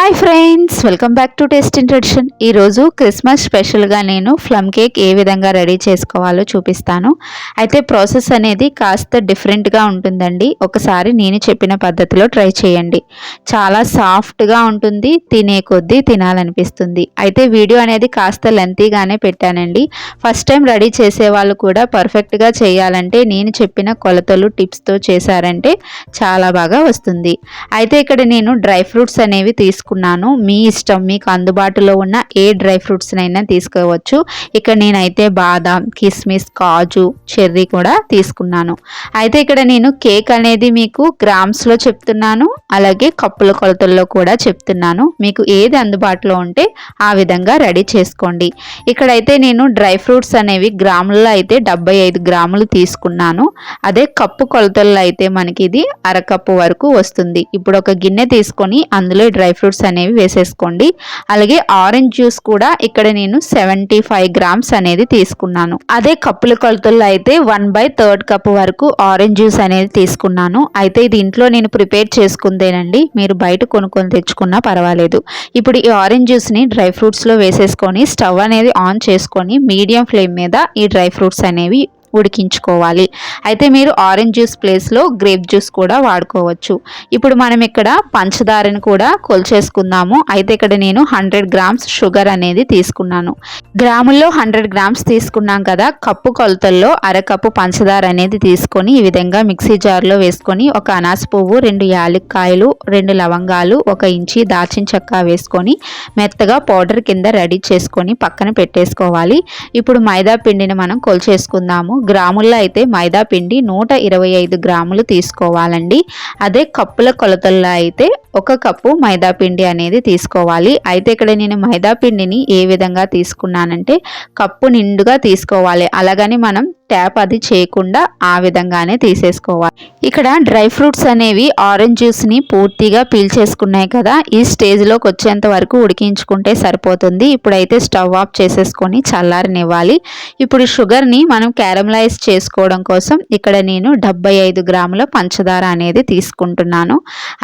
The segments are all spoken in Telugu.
Hi friends, welcome back to taste in tradition. ఈరోజు క్రిస్మస్ స్పెషల్గా నేను ప్లమ్ కేక్ ఏ విధంగా రెడీ చేసుకోవాలో చూపిస్తాను. అయితే ప్రాసెస్ అనేది కాస్త డిఫరెంట్గా ఉంటుందండి. ఒకసారి నేను చెప్పిన పద్ధతిలో ట్రై చేయండి. చాలా సాఫ్ట్గా ఉంటుంది, తినే కొద్దీ తినాలనిపిస్తుంది. అయితే వీడియో అనేది కాస్త లెంతీగానే పెట్టానండి. ఫస్ట్ టైం రెడీ చేసే వాళ్ళు కూడా పర్ఫెక్ట్గా చేయాలంటే నేను చెప్పిన కొలతలు టిప్స్తో చేశారంటే చాలా బాగా వస్తుంది. అయితే ఇక్కడ నేను డ్రై ఫ్రూట్స్ అనేవి తీసుకున్నాను. మీ ఇష్టం, మీకు అందుబాటులో ఉన్న ఏ డ్రై ఫ్రూట్స్ అయినా తీసుకోవచ్చు. ఇక్కడ నేనైతే బాదాం, కిస్మిస్, కాజు, చెర్రీ కూడా తీసుకున్నాను. అయితే ఇక్కడ నేను కేక్ అనేది మీకు గ్రామ్స్లో చెప్తున్నాను, అలాగే కప్పుల కొలతల్లో కూడా చెప్తున్నాను. మీకు ఏది అందుబాటులో ఉంటే ఆ విధంగా రెడీ చేసుకోండి. ఇక్కడైతే నేను డ్రై ఫ్రూట్స్ అనేవి గ్రాములలో అయితే 75 గ్రాములు తీసుకున్నాను. అదే కప్పు కొలతల్లో అయితే మనకి ఇది అరకప్పు వరకు వస్తుంది. ఇప్పుడు ఒక గిన్నె తీసుకొని అందులో డ్రై ఫ్రూట్స్ అనేవి వేసేసుకోండి. అలాగే ఆరెంజ్ జ్యూస్ కూడా ఇక్కడ నేను 75 గ్రామ్స్ అనేది తీసుకున్నాను. అదే కప్పుల కొలతల్లో అయితే 1/3 కప్పు వరకు ఆరెంజ్ జ్యూస్ అనేది తీసుకున్నాను. అయితే ఇది ఇంట్లో నేను ప్రిపేర్ చేసుకుందేనండి, మీరు బయట కొనుక్కొని తెచ్చుకున్నా పర్వాలేదు. ఇప్పుడు ఈ ఆరెంజ్ జ్యూస్ని డ్రై ఫ్రూట్స్లో వేసేసుకొని స్టవ్ అనేది ఆన్ చేసుకొని మీడియం ఫ్లేమ్ మీద ఈ డ్రై ఫ్రూట్స్ అనేవి ఉడికించుకోవాలి. అయితే మీరు ఆరెంజ్ జ్యూస్ ప్లేస్లో గ్రేప్ జ్యూస్ కూడా వాడుకోవచ్చు. ఇప్పుడు మనం ఇక్కడ పంచదారని కూడా కొలిచేసుకుందాము. అయితే ఇక్కడ నేను 100 గ్రామ్స్ షుగర్ అనేది తీసుకున్నాను. గ్రాముల్లో 100 గ్రామ్స్ తీసుకున్నాం కదా, కప్పు కొలతల్లో అరకప్పు పంచదార అనేది తీసుకొని ఈ విధంగా మిక్సీ జార్లో వేసుకొని ఒక అనాస పువ్వు, 2 యాలక్కాయలు, 2 లవంగాలు, 1 ఇంచి దాల్చిన చెక్క వేసుకొని మెత్తగా పౌడర్ కింద రెడీ చేసుకొని పక్కన పెట్టేసుకోవాలి. ఇప్పుడు మైదా పిండిని మనం కొలిచేసుకుందాము. గ్రాముల్లో అయితే మైదా పిండి 125 గ్రాములు తీసుకోవాలండి. అదే కప్పుల కొలతల్లో అయితే 1 కప్పు మైదా పిండి అనేది తీసుకోవాలి. అయితే ఇక్కడ నేను మైదా పిండిని ఏ విధంగా తీసుకున్నానంటే కప్పు నిండుగా తీసుకోవాలి. అలాగని మనం ట్యాప్ అది చేయకుండా ఆ విధంగానే తీసేసుకోవాలి. ఇక్కడ డ్రై ఫ్రూట్స్ అనేవి ఆరెంజ్ జ్యూస్ని పూర్తిగా పీల్చేసుకున్నాయి కదా, ఈ స్టేజ్లోకి వచ్చేంత వరకు ఉడికించుకుంటే సరిపోతుంది. ఇప్పుడైతే స్టవ్ ఆఫ్ చేసేసుకొని చల్లారనివ్వాలి. ఇప్పుడు షుగర్ని మనం క్యారమలైజ్ చేసుకోవడం కోసం ఇక్కడ నేను 75 గ్రాముల పంచదార అనేది తీసుకుంటున్నాను.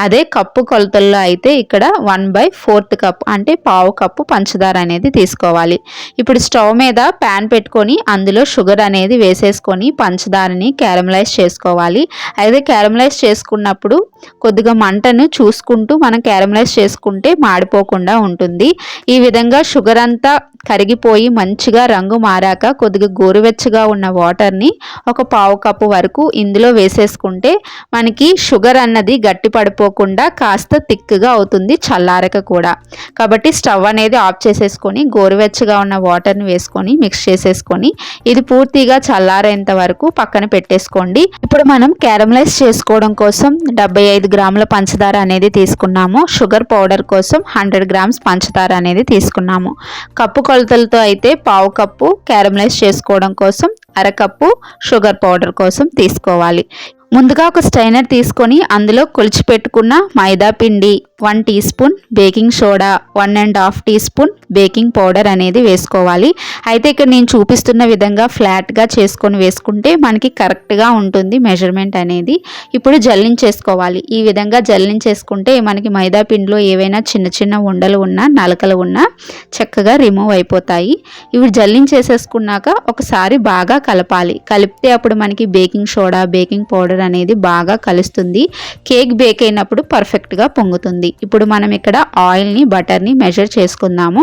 అదే కప్పు కొలతల్లో అయితే ఇక్కడ 1/4 కప్ అంటే పావు కప్పు పంచదార అనేది తీసుకోవాలి. ఇప్పుడు స్టవ్ మీద ప్యాన్ పెట్టుకొని అందులో షుగర్ అనేది వేసేసుకొని పంచదారని క్యారమలైజ్ చేసుకోవాలి. అయితే క్యారమలైజ్ చేసుకున్నప్పుడు కొద్దిగా మంటను చూసుకుంటూ మనం క్యారమలైజ్ చేసుకుంటే మాడిపోకుండా ఉంటుంది. ఈ విధంగా షుగర్ అంతా కరిగిపోయి మంచిగా రంగు మారాక కొద్దిగా గోరువెచ్చగా ఉన్న వాటర్ని ఒక పావు కప్పు వరకు ఇందులో వేసేసుకుంటే మనకి షుగర్ అన్నది గట్టి పడిపోకుండా కాస్త థిక్గా అవుతుంది, చల్లారక కూడా. కాబట్టి స్టవ్ అనేది ఆఫ్ చేసేసుకొని గోరువెచ్చగా ఉన్న వాటర్ని వేసుకొని మిక్స్ చేసేసుకొని ఇది పూర్తిగా చల్లారేంత వరకు పక్కన పెట్టేసుకోండి. ఇప్పుడు మనం క్యారమలైజ్ చేసుకోవడం కోసం 75 గ్రాముల పంచదార అనేది తీసుకున్నాము. షుగర్ పౌడర్ కోసం 100 గ్రామ్స్ పంచదార అనేది తీసుకున్నాము. కప్పు కొలతలతో అయితే పావు కప్పు క్యారమలైజ్ చేసుకోవడం కోసం, అరకప్పు షుగర్ పౌడర్ కోసం తీసుకోవాలి. ముందుగా ఒక స్టైనర్ తీసుకొని అందులో కొలిచి పెట్టుకున్న మైదా పిండి, 1 teaspoon baking soda, 1.5 teaspoon baking powder అనేది వేసుకోవాలి. అయితే ఇక్కడ నేను చూపిస్తున్న విధంగా ఫ్లాట్గా చేసుకొని వేసుకుంటే మనకి కరెక్ట్గా ఉంటుంది మెజర్మెంట్ అనేది. ఇప్పుడు జల్లించేసుకోవాలి. ఈ విధంగా జల్లించేసుకుంటే మనకి మైదా పిండిలో ఏవైనా చిన్న చిన్న ఉండలు ఉన్నా, నలకలు ఉన్నా చక్కగా రిమూవ్ అయిపోతాయి. ఇవి జల్లించేసేసుకున్నాక ఒకసారి బాగా కలపాలి. కలిపితే అప్పుడు మనకి బేకింగ్ సోడా, బేకింగ్ పౌడర్ అనేది బాగా కలుస్తుంది. కేక్ బేక్ అయినప్పుడు పర్ఫెక్ట్గా పొంగుతుంది. ఇప్పుడు మనం ఇక్కడ ఆయిల్ని, బటర్ని మెజర్ చేసుకుందాము.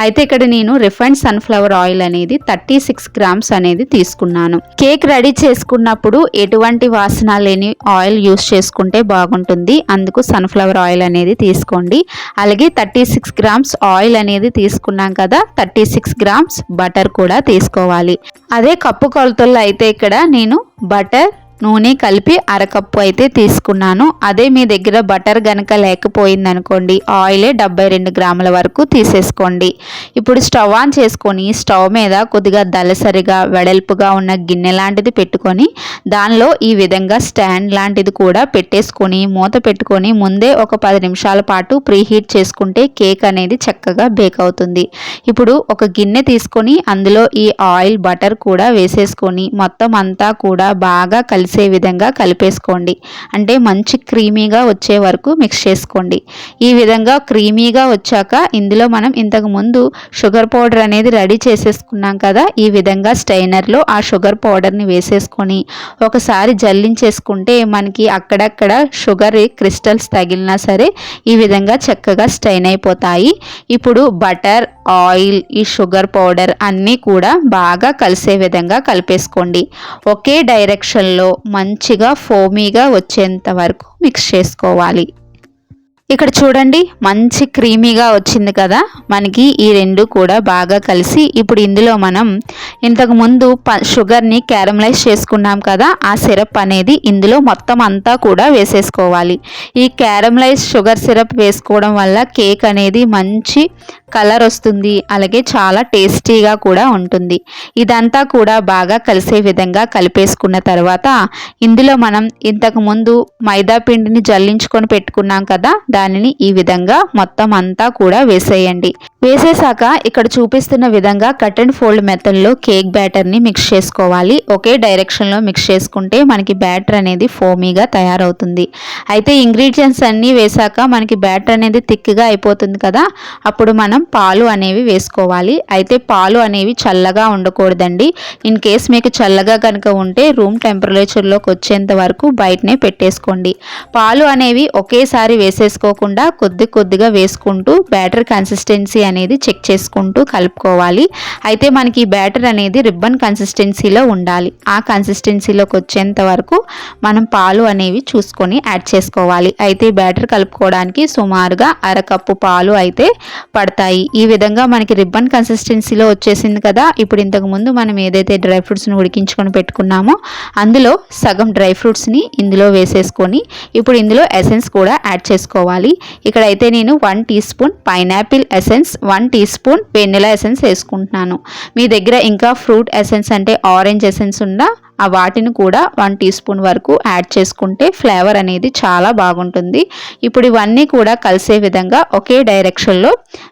అయితే ఇక్కడ నేను రిఫైన్డ్ సన్ఫ్లవర్ ఆయిల్ అనేది 36 గ్రామ్స్ అనేది తీసుకున్నాను. కేక్ రెడీ చేసుకున్నప్పుడు ఎటువంటి వాసన లేని ఆయిల్ యూస్ చేసుకుంటే బాగుంటుంది, అందుకు సన్ఫ్లవర్ ఆయిల్ అనేది తీసుకోండి. అలాగే 36 గ్రామ్స్ ఆయిల్ అనేది తీసుకున్నాం కదా, 36 గ్రామ్స్ బటర్ కూడా తీసుకోవాలి. అదే కప్పు కొలతల్లో అయితే ఇక్కడ నేను బటర్, నూనె కలిపి అరకప్పు అయితే తీసుకున్నాను. అదే మీ దగ్గర బటర్ గనక లేకపోయింది అనుకోండి, ఆయిలే 72 గ్రాముల వరకు తీసేసుకోండి. ఇప్పుడు స్టవ్ ఆన్ చేసుకొని స్టవ్ మీద కొద్దిగా దలసరిగా వెడల్పుగా ఉన్న గిన్నె లాంటిది పెట్టుకొని దానిలో ఈ విధంగా స్టాండ్ లాంటిది కూడా పెట్టేసుకొని మూత పెట్టుకొని ముందే ఒక 10 నిమిషాల పాటు ప్రీహీట్ చేసుకుంటే కేక్ అనేది చక్కగా బేక్ అవుతుంది. ఇప్పుడు ఒక గిన్నె తీసుకొని అందులో ఈ ఆయిల్, బటర్ కూడా వేసేసుకొని మొత్తం అంతా కూడా బాగా కలిపి కలిసే విధంగా కలిపేసుకోండి. అంటే మంచి క్రీమీగా వచ్చే వరకు మిక్స్ చేసుకోండి. ఈ విధంగా క్రీమీగా వచ్చాక ఇందులో మనం ఇంతకుముందు షుగర్ పౌడర్ అనేది రెడీ చేసేసుకున్నాం కదా, ఈ విధంగా స్టైనర్లో ఆ షుగర్ పౌడర్ని వేసేసుకొని ఒకసారి జల్లించేసుకుంటే మనకి అక్కడక్కడ షుగర్ క్రిస్టల్స్ తగిలినా సరే ఈ విధంగా చక్కగా స్టైన్ అయిపోతాయి. ఇప్పుడు బటర్, ఆయిల్, ఈ షుగర్ పౌడర్ అన్నీ కూడా బాగా కలిసే విధంగా కలిపేసుకోండి. ఒకే డైరెక్షన్లో మంచిగా ఫోమీగా వచ్చేంత వరకు మిక్స్ చేసుకోవాలి. ఇక్కడ చూడండి మంచి క్రీమీగా వచ్చింది కదా మనకి. ఈ రెండు కూడా బాగా కలిసి ఇప్పుడు ఇందులో మనం ఇంతకుముందు షుగర్ని క్యారమలైజ్ చేసుకున్నాం కదా, ఆ సిరప్ అనేది ఇందులో మొత్తం అంతా కూడా వేసేసుకోవాలి. ఈ క్యారమలైజ్ షుగర్ సిరప్ వేసుకోవడం వల్ల కేక్ అనేది మంచి కలర్ వస్తుంది, అలాగే చాలా టేస్టీగా కూడా ఉంటుంది. ఇదంతా కూడా బాగా కలిసే విధంగా కలిపేసుకున్న తర్వాత ఇందులో మనం ఇంతకుముందు మైదా పిండిని జల్లించుకొని పెట్టుకున్నాం కదా, దానిని ఈ విధంగా మొత్తం అంతా కూడా వేసేయండి. వేసేసాక ఇక్కడ చూపిస్తున్న విధంగా కట్ అండ్ ఫోల్డ్ మెథడ్లో కేక్ బ్యాటర్ని మిక్స్ చేసుకోవాలి. ఒకే డైరెక్షన్లో మిక్స్ చేసుకుంటే మనకి బ్యాటర్ అనేది ఫోమీగా తయారవుతుంది. అయితే ఇంగ్రీడియంట్స్ అన్నీ వేసాక మనకి బ్యాటర్ అనేది థిక్గా అయిపోతుంది కదా, అప్పుడు మనం పాలు అనేవి వేసుకోవాలి. అయితే పాలు అనేవి చల్లగా ఉండకూడదండి. ఇన్ కేస్ మీకు చల్లగా కనుక ఉంటే రూమ్ టెంపరేచర్లోకి వచ్చేంత వరకు బయటనే పెట్టేసుకోండి. పాలు అనేవి ఒకేసారి వేసేసుకోకుండా కొద్ది కొద్దిగా వేసుకుంటూ బ్యాటర్ కన్సిస్టెన్సీ అనేది చెక్ చేసుకుంటూ కలుపుకోవాలి. అయితే మనకి ఈ బ్యాటర్ అనేది రిబ్బన్ కన్సిస్టెన్సీలో ఉండాలి. ఆ కన్సిస్టెన్సీలోకి వచ్చేంత వరకు మనం పాలు అనేవి చూసుకొని యాడ్ చేసుకోవాలి. అయితే బ్యాటర్ కలుపుకోవడానికి సుమారుగా అరకప్పు పాలు అయితే పడతాయి. ఈ విధంగా మనకి రిబ్బన్ కన్సిస్టెన్సీలో వచ్చేసింది కదా. ఇప్పుడు ఇంతకుముందు మనం ఏదైతే డ్రై ఫ్రూట్స్ని ఉడికించుకొని పెట్టుకున్నామో అందులో సగం డ్రై ఫ్రూట్స్ని ఇందులో వేసేసుకొని ఇప్పుడు ఇందులో ఎసెన్స్ కూడా యాడ్ చేసుకోవాలి. ఇక్కడైతే నేను 1 teaspoon pineapple essence, 1 teaspoon vanilla essence వేసుకుంటున్నాను. మీ దగ్గర ఇంకా ఫ్రూట్ ఎసెన్స్ అంటే ఆరెంజ్ ఎసెన్స్ ఉందా ఆ వాటిని కూడా 1 టీ స్పూన్ వరకు యాడ్ చేసుకుంటే ఫ్లేవర్ అనేది చాలా బాగుంటుంది. ఇప్పుడు ఇవన్నీ కూడా కలిసే విధంగా ఒకే డైరెక్షన్లో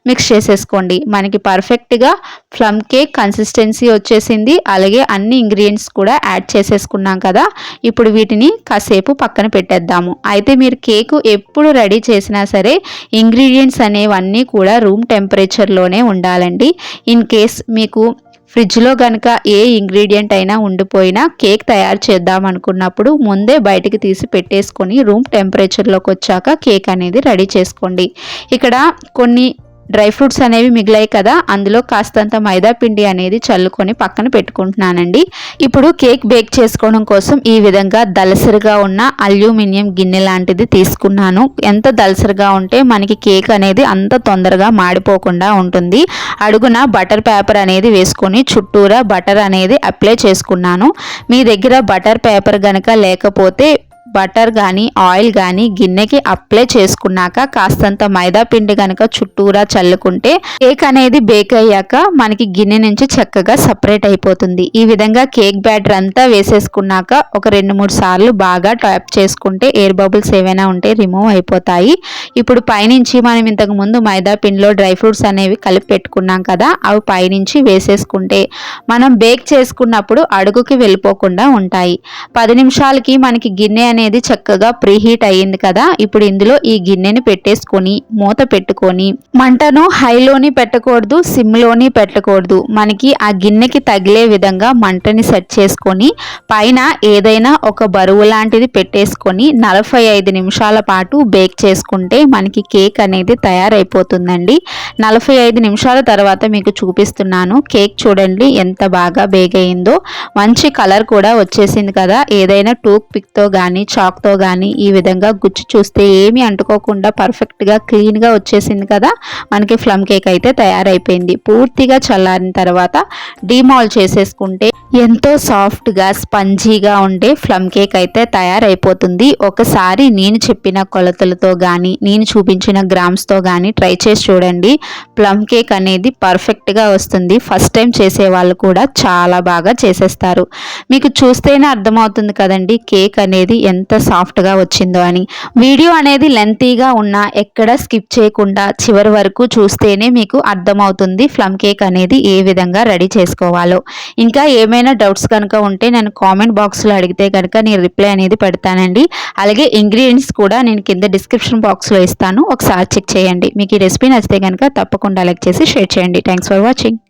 మిక్స్ చేసేసుకోండి. మనకి పర్ఫెక్ట్గా ప్లమ్ కేక్ కన్సిస్టెన్సీ వచ్చేసింది. అలాగే అన్ని ఇంగ్రీడియంట్స్ కూడా యాడ్ చేసేసుకున్నాం కదా, ఇప్పుడు వీటిని కాసేపు పక్కన పెట్టేద్దాము. అయితే మీరు కేకు ఎప్పుడు రెడీ చేసినా సరే ఇంగ్రీడియంట్స్ అనేవన్నీ కూడా రూమ్ టెంపరేచర్లోనే ఉండాలండి. ఇన్ కేస్ మీకు ఫ్రిడ్జ్లో కనుక ఏ ఇంగ్రీడియంట్ అయినా ఉండిపోయినా కేక్ తయారు చేద్దాం అనుకున్నప్పుడు ముందే బయటికి తీసి పెట్టేసుకొని రూమ్ టెంపరేచర్లోకి వచ్చాక కేక్ అనేది రెడీ చేసుకోండి. ఇక్కడ కొన్ని డ్రై ఫ్రూట్స్ అనేవి మిగిలాయి కదా, అందులో కాస్తంత మైదా పిండి అనేది చల్లుకొని పక్కన పెట్టుకుంటున్నానండి. ఇప్పుడు కేక్ బేక్ చేసుకోవడం కోసం ఈ విధంగా దలసరిగా ఉన్న అల్యూమినియం గిన్నె లాంటిది తీసుకున్నాను. ఎంత దలసరిగా ఉంటే మనకి కేక్ అనేది అంత తొందరగా మాడిపోకుండా ఉంటుంది. అడుగున బటర్ పేపర్ అనేది వేసుకొని చుట్టూరా బటర్ అనేది అప్లై చేసుకున్నాను. మీ దగ్గర బటర్ పేపర్ గనక లేకపోతే బటర్ కానీ ఆయిల్ కానీ గిన్నెకి అప్లై చేసుకున్నాక కాస్తంత మైదా పిండి కనుక చుట్టూరా చల్లుకుంటే కేక్ అనేది బేక్ అయ్యాక మనకి గిన్నె నుంచి చక్కగా సపరేట్ అయిపోతుంది. ఈ విధంగా కేక్ బ్యాటర్ అంతా వేసేసుకున్నాక ఒక 2-3 సార్లు బాగా ట్యాప్ చేసుకుంటే ఎయిర్ బబుల్స్ ఏవైనా ఉంటే రిమూవ్ అయిపోతాయి. ఇప్పుడు పైనుంచి మనం ఇంతకు ముందు మైదా పిండిలో డ్రై ఫ్రూట్స్ అనేవి కలిపి పెట్టుకున్నాం కదా, అవి పైనుంచి వేసేసుకుంటే మనం బేక్ చేసుకున్నప్పుడు అడుగుకి వెళ్ళిపోకుండా ఉంటాయి. 10 నిమిషాలకి మనకి గిన్నె అనేది చక్కగా ప్రీహీట్ అయ్యింది కదా. ఇప్పుడు ఇందులో ఈ గిన్నెని పెట్టేసుకొని మూత పెట్టుకొని మంటను హైలోని పెట్టకూడదు, సిమ్లోని పెట్టకూడదు. మనకి ఆ గిన్నెకి తగిలే విధంగా మంటని సెట్ చేసుకొని పైన ఏదైనా ఒక బరువు లాంటిది పెట్టేసుకొని 45 నిమిషాల పాటు బేక్ చేసుకుంటే మనకి కేక్ అనేది తయారైపోతుందండి. 45 నిమిషాల తర్వాత మీకు చూపిస్తున్నాను. కేక్ చూడండి ఎంత బాగా బేక్ అయిందో, మంచి కలర్ కూడా వచ్చేసింది కదా. ఏదైనా టూత్ పిక్తో కానీ చాక్తో కానీ ఈ విధంగా గుచ్చి చూస్తే ఏమీ అంటుకోకుండా పర్ఫెక్ట్గా క్లీన్గా వచ్చేసింది కదా. మనకి ప్లమ్ కేక్ అయితే తయారైపోయింది. పూర్తిగా చల్లారిన తర్వాత డీమాల్ చేసేసుకుంటే ఎంతో సాఫ్ట్గా స్పంజీగా ఉండే ప్లమ్ కేక్ అయితే తయారైపోతుంది. ఒకసారి నేను చెప్పిన కొలతలతో కానీ నేను చూపించిన గ్రామ్స్తో కానీ ట్రై చేసి చూడండి. ప్లమ్ కేక్ అనేది పర్ఫెక్ట్గా వస్తుంది. ఫస్ట్ టైం చేసే వాళ్ళు కూడా చాలా బాగా చేసేస్తారు. మీకు చూస్తేనే అర్థమవుతుంది కదండి కేక్ అనేది ఎంత ఎంత సాఫ్ట్గా వచ్చిందో అని. వీడియో అనేది లెంతీగా ఉన్నా ఎక్కడ స్కిప్ చేయకుండా చివరి వరకు చూస్తేనే మీకు అర్థమవుతుంది ప్లమ్ కేక్ అనేది ఏ విధంగా రెడీ చేసుకోవాలో. ఇంకా ఏమైనా డౌట్స్ కనుక ఉంటే నేను కామెంట్ బాక్స్లో అడిగితే కనుక నేను రిప్లై అనేది పెడతానండి. అలాగే ఇంగ్రీడియంట్స్ కూడా నేను కింద డిస్క్రిప్షన్ బాక్స్లో ఇస్తాను, ఒకసారి చెక్ చేయండి. మీకు ఈ రెసిపీ నచ్చితే కనుక తప్పకుండా లైక్ చేసి షేర్ చేయండి. Thanks for watching.